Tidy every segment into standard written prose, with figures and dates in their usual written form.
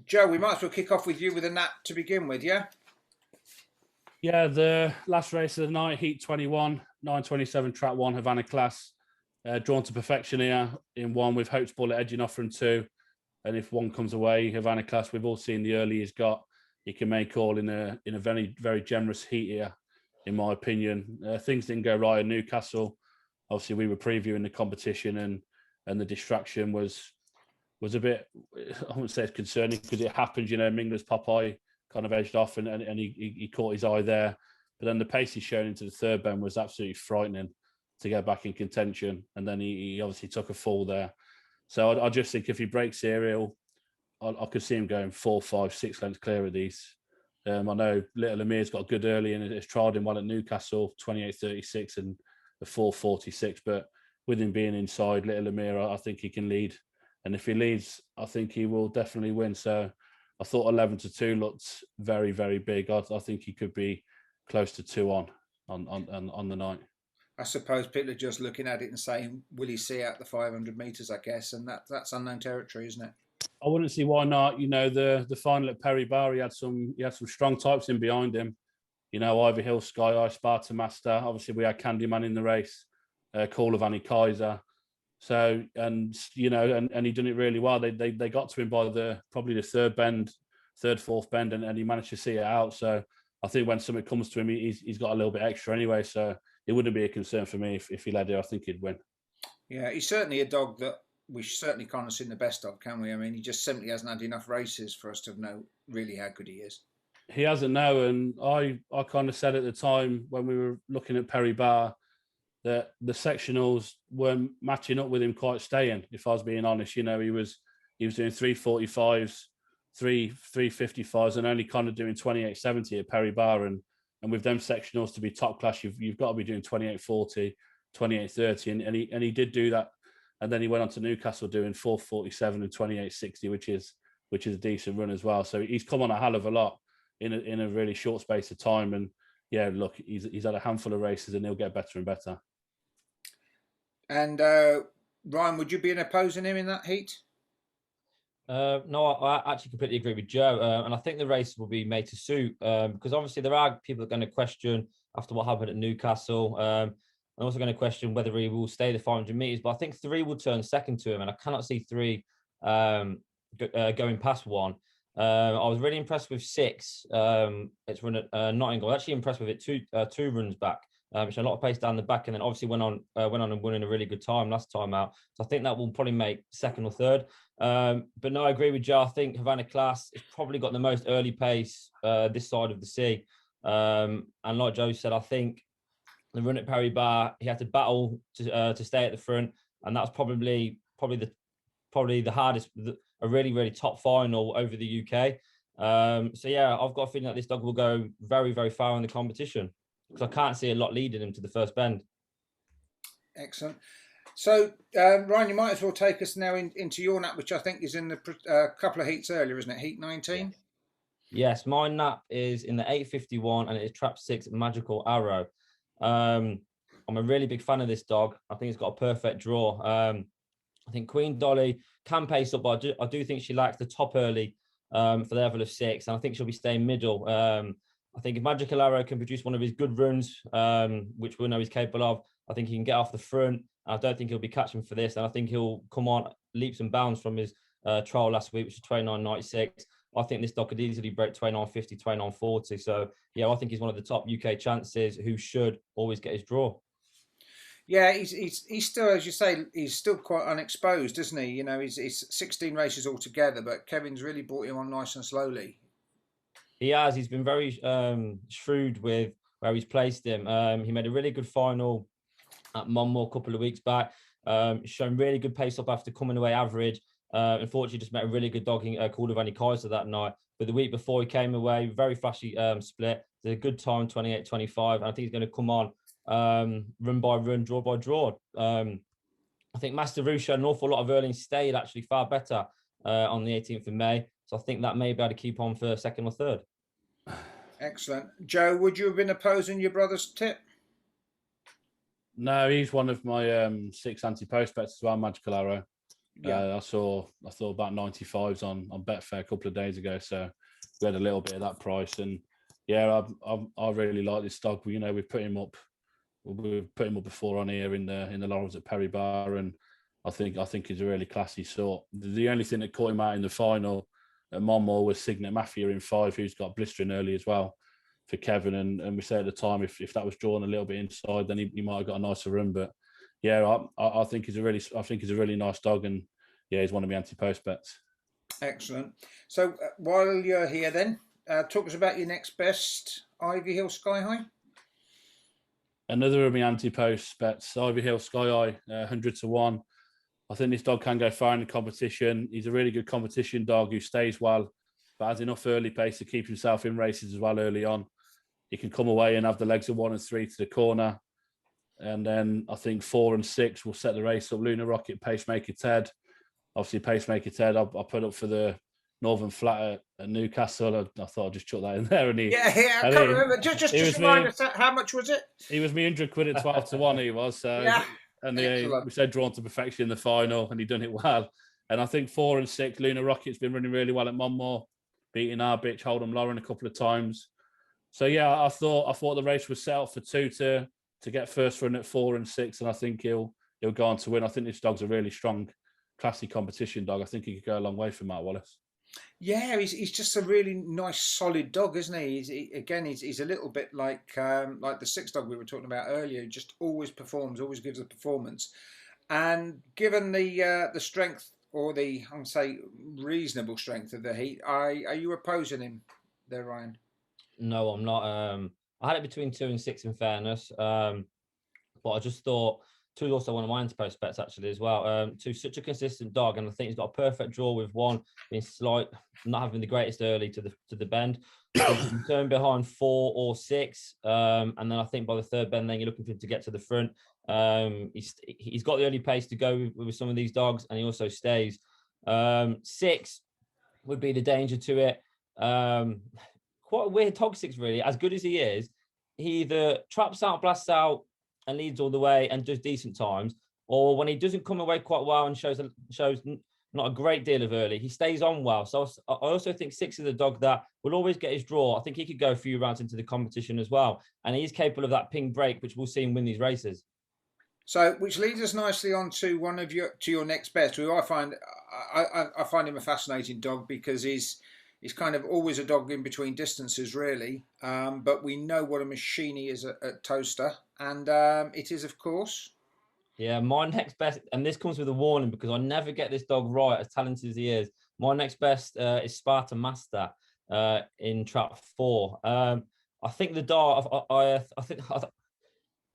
Joe, we might as well kick off with you with a nap to begin with, yeah? Yeah, the last race of the night, Heat 21, 9:27, track one, Havana class. Drawn to perfection here in one with Hope's Bullet edging off from two. And if one comes away, Havana class, we've all seen the early he's got. He can make all in a very, very generous heat here, in my opinion. Things didn't go right in Newcastle. Obviously, we were previewing the competition and the distraction was a bit, I wouldn't say it's concerning because it happened, Mingler's Popeye kind of edged off and he caught his eye there. But then the pace he's shown into the third bend was absolutely frightening to get back in contention. And then he obviously took a fall there. So I just think if he breaks here, I could see him going 4, 5, 6 lengths clear of these. I know Little Amir's got good early and it's trialled him well at Newcastle, 28.36 and the 4.46. But with him being inside, Little Amir, I think he can lead. And if he leads, I think he will definitely win. So I thought 11-2 looked very, very big. I think he could be close to 2 on the night. I suppose people are just looking at it and saying, will he see out the 500 metres, I guess? And that's unknown territory, isn't it? I wouldn't see why not. The final at Perry Bar, he had some strong types in behind him. Ivy Hill, Sky Eye, Sparta Master. Obviously, we had Candyman in the race, Call of Annie Kaiser. So, and he done it really well. They got to him by probably the third, fourth bend, and he managed to see it out. So I think when something comes to him, he's got a little bit extra anyway. So it wouldn't be a concern for me if he led it. I think he'd win. Yeah, he's certainly a dog that we certainly can't have seen the best of, can we? I mean, he just simply hasn't had enough races for us to know really how good he is. He hasn't now, and I kind of said at the time when we were looking at Perry Bar that the sectionals weren't matching up with him quite staying. If I was being honest, he was doing 3:45s, 3:55s, and only kind of doing 28:70 at Perry Bar, and with them sectionals to be top class, you've got to be doing 28:40, 28:30, and he did do that, and then he went on to Newcastle doing 4:47 and 28:60, which is a decent run as well. So he's come on a hell of a lot in a really short space of time, and yeah, look, he's had a handful of races and he'll get better and better. And Ryan, would you be opposing him in that heat? No, I actually completely agree with Joe, and I think the race will be made to suit because obviously there are people that are going to question after what happened at Newcastle. I'm also going to question whether he will stay the 500 meters, but I think 3 will turn second to him, and I cannot see 3 going past 1. I was really impressed with 6. It's run at Nottingham. I was actually impressed with it 2 runs back. Which a lot of pace down the back, and then obviously went on and won in a really good time last time out. So I think that will probably make second or third. But no, I agree with Joe. I think Havana Class has probably got the most early pace this side of the sea. And like Joe said, I think the run at Perry Bar, he had to battle to stay at the front, and that's probably the hardest, a really, really top final over the UK. So yeah, I've got a feeling that this dog will go very, very far in the competition because I can't see a lot leading him to the first bend. Excellent. So Ryan, you might as well take us now into your nap, which I think is in the couple of heats earlier, isn't it? Heat 19. Yes, my nap is in the 8:51 and it is trap 6 Magical Arrow. I'm a really big fan of this dog. I think it's got a perfect draw. I think Queen Dolly can pace up, but I do think she likes the top early for the level of 6, and I think she'll be staying middle. I think if Magical Arrow can produce one of his good runs, which we know he's capable of, I think he can get off the front. I don't think he'll be catching for this, and I think he'll come on leaps and bounds from his trial last week, which was 29.96. I think this dog could easily break 29.50, 29.40. So, yeah, I think he's one of the top UK chances who should always get his draw. Yeah, he's still, as you say, he's still quite unexposed, isn't he? He's 16 races altogether, but Kevin's really brought him on nice and slowly. He has. He's been very shrewd with where he's placed him. He made a really good final at Monmore a couple of weeks back. Shown really good pace up after coming away average. Unfortunately, just met a really good dog called Ivani Kaiser that night. But the week before he came away, very flashy split. Did a good time, 28.25. And I think he's going to come on run by run, draw by draw. I think Master Roo showed an awful lot of early and stayed actually far better on the 18th of May. So I think that may be able to keep on for second or third. Excellent. Joe, would you have been opposing your brother's tip? No, he's one of my 6 anti-post bets as well, Magical Arrow. Yeah, I saw about 95s on Betfair a couple of days ago, so we had a little bit of that price. And yeah, I really like this dog. You know, we've put him up before on here in the Laurels at Perry Bar, and I think he's a really classy sort. The only thing that caught him out in the final at Monmore was Signet Mafia in 5, who's got blistering early as well for Kevin. And we said at the time, if that was drawn a little bit inside, then he might have got a nicer run. But yeah, I think he's a really nice dog, and yeah, he's one of my anti-post bets. excellent. So while you're here, then talk us about your next best Ivy Hill Sky High. Another of my anti-post bets, Ivy Hill Sky High, 100-1. I think this dog can go far in the competition. He's a really good competition dog who stays well, but has enough early pace to keep himself in races as well early on. He can come away and have the legs of 1 and 3 to the corner. And then I think 4 and 6 will set the race up. Luna Rocket, Pacemaker Ted. Obviously, Pacemaker Ted, I put up for the Northern Flat at Newcastle. I thought I'd just chuck that in there. And Yeah, I can't remember. Just remind us, how much was it? He was me 100 quid at 12-1, he was. So, Yeah. And we said drawn to perfection in the final, and he done it well. And I think 4 and 6, Luna Rocket's been running really well at Monmore, beating our bitch Hold'em Lauren a couple of times. So yeah, I thought the race was set up for 2 to get first run at 4 and 6, and I think he'll go on to win. I think this dog's a really strong, classy competition dog. I think he could go a long way for Matt Wallace. Yeah, he's just a really nice, solid dog, isn't he? He's a little bit like the 6 dog we were talking about earlier. He just always performs, always gives a performance. And given the strength, or the, I'm say, reasonable strength of the heat, are you opposing him there, Ryan? No, I'm not. I had it between 2 and 6 in fairness, but I just thought 2 is also one of my anti-post bets actually as well. 2, such a consistent dog, and I think he's got a perfect draw with 1 being slight, not having the greatest early to the bend. Turn behind 4 or 6, and then I think by the 3rd bend, then you're looking for him to get to the front. He's got the early pace to go with some of these dogs, and he also stays. 6 would be the danger to it. Quite a weird dog, 6 really. As good as he is, he either traps out, blasts out, and leads all the way and does decent times, or when he doesn't come away quite well and shows not a great deal of early, he stays on well. So I also think 6 is a dog that will always get his draw. I think he could go a few rounds into the competition as well, and he's capable of that ping break, which we'll see him win these races. So, which leads us nicely on to your next best, who I find him a fascinating dog, because he's kind of always a dog in between distances, really. But we know what a machine he is at Toaster, and it is, of course. Yeah, my next best, and this comes with a warning because I never get this dog right, as talented as he is. My next best is Sparta Master in trap 4. I think the dog. I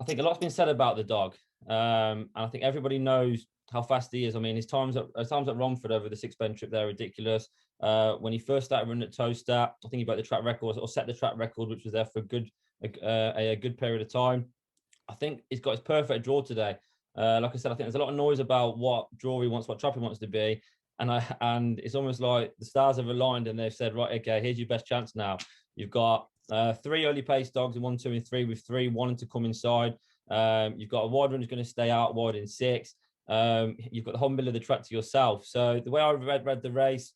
think a lot's been said about the dog, and I think everybody knows how fast he is. I mean, his times at Romford over the 6-bend trip, they're ridiculous. When he first started running at Toaster, I think he broke the track record or set the track record, which was there for a good period of time. I think he's got his perfect draw today. Like I said, I think there's a lot of noise about what draw he wants, what trap he wants to be, and it's almost like the stars have aligned and they've said, right, okay, here's your best chance now. You've got 3 early pace dogs in 1, 2, and 3, with 3 wanting to come inside. You've got a wide run who's going to stay out wide in 6. You've got the whole middle of the track to yourself. So the way I read the race,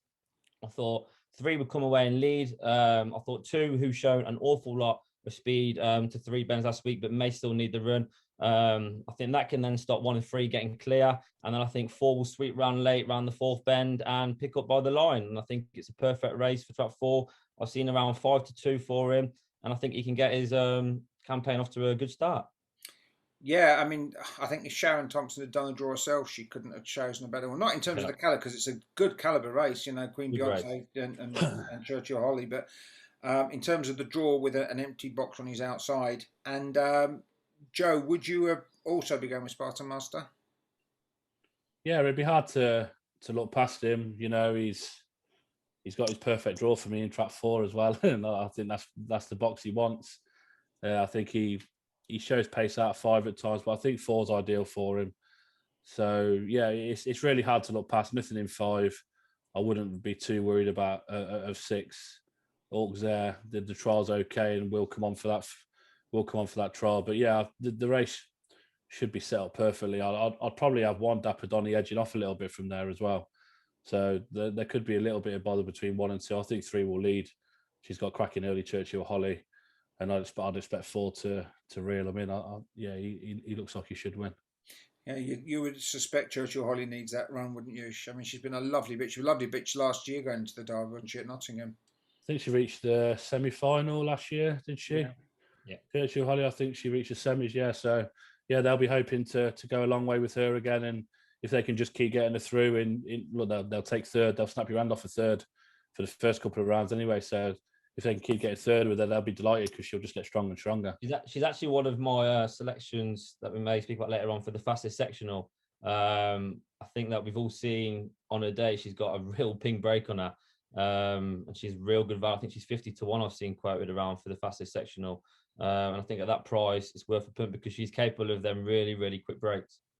I thought 3 would come away and lead. I thought 2, who's shown an awful lot of speed to 3 bends last week, but may still need the run. I think that can then stop 1 and 3 getting clear, and then I think 4 will sweep round late round the 4th bend and pick up by the line. And I think it's a perfect race for trap 4. I've seen around 5-2 for him, and I think he can get his campaign off to a good start. Yeah, I mean, I think if Sharon Thompson had done a draw herself, she couldn't have chosen a better one. Not in terms of the caliber, because it's a good caliber race, you know, Queen Beyonce and Churchill Holly, but in terms of the draw with an empty box on his outside. And Joe, would you also be going with Spartan Master? Yeah, it'd be hard to look past him. You know, he's got his perfect draw for me in trap 4 as well, and I think that's the box he wants. I think he shows pace out of 5 at times, but I think 4's ideal for him. So yeah, it's really hard to look past. Nothing in 5. I wouldn't be too worried about of 6. Orcs there, the trial's okay, and we'll come on for that. We'll come on for that trial. But yeah, the race should be set up perfectly. I'd probably have one Dapper Donny edging off a little bit from there as well. So there could be a little bit of bother between 1 and 2. I think 3 will lead. She's got cracking early Churchill Holly, and I'd expect 4 to reel him in. Yeah, he looks like he should win. Yeah, you would suspect Churchill Holly needs that run, wouldn't you? I mean, she's been a lovely bitch. She was a lovely bitch last year going to the Derby, wasn't she, at Nottingham? I think she reached the semi-final last year, did she? Yeah. Churchill Holly, I think she reached the semis, yeah. So, yeah, they'll be hoping to go a long way with her again. And if they can just keep getting her through, look, they'll take third. They'll snap your hand off a third for the first couple of rounds anyway. So if they can keep getting third with her, they'll be delighted because she'll just get stronger and stronger. She's actually one of my selections that we may speak about later on for the fastest sectional. I think that we've all seen on her day, she's got a real ping break on her. And she's real good value. I think she's 50 to 1 I've seen quoted around for the fastest sectional. And I think at that price, it's worth a punt because she's capable of them really, really quick breaks.